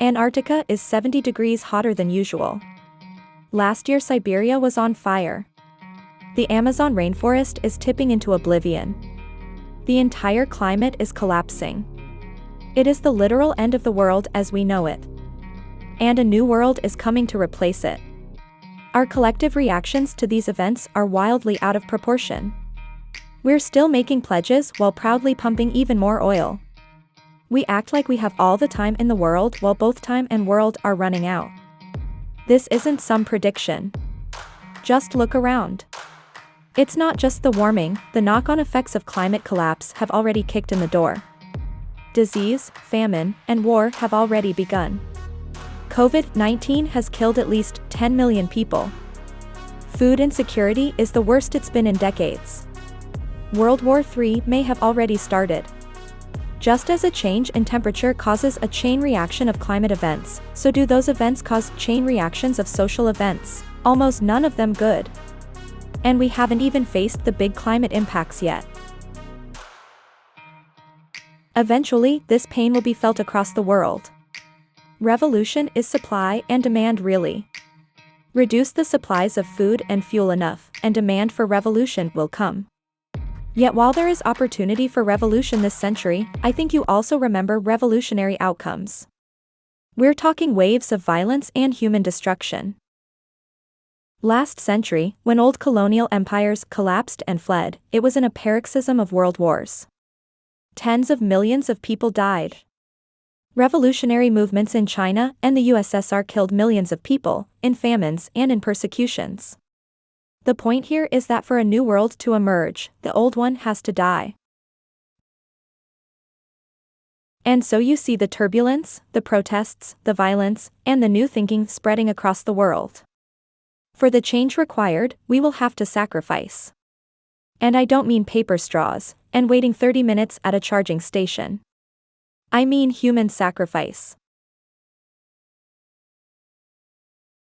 Antarctica is 70 degrees hotter than usual. Last year Siberia was on fire. The Amazon rainforest is tipping into oblivion. The entire climate is collapsing. It is the literal end of the world as we know it. And a new world is coming to replace it. Our collective reactions to these events are wildly out of proportion. We're still making pledges while proudly pumping even more oil. We act like we have all the time in the world while both time and world are running out. This isn't some prediction. Just look around. It's not just the warming, the knock-on effects of climate collapse have already kicked in the door. Disease, famine, and war have already begun. COVID-19 has killed at least 10 million people. Food insecurity is the worst it's been in decades. World War III may have already started. Just as a change in temperature causes a chain reaction of climate events, so do those events cause chain reactions of social events, almost none of them good. And we haven't even faced the big climate impacts yet. Eventually, this pain will be felt across the world. Revolution is supply and demand really. Reduce the supplies of food and fuel enough, and demand for revolution will come. Yet while there is opportunity for revolution this century, I think you also remember revolutionary outcomes. We're talking waves of violence and human destruction. Last century, when old colonial empires collapsed and fled, it was in a paroxysm of world wars. Tens of millions of people died. Revolutionary movements in China and the USSR killed millions of people, in famines and in persecutions. The point here is that for a new world to emerge, the old one has to die. And so you see the turbulence, the protests, the violence, and the new thinking spreading across the world. For the change required, we will have to sacrifice. And I don't mean paper straws, and waiting 30 minutes at a charging station. I mean human sacrifice.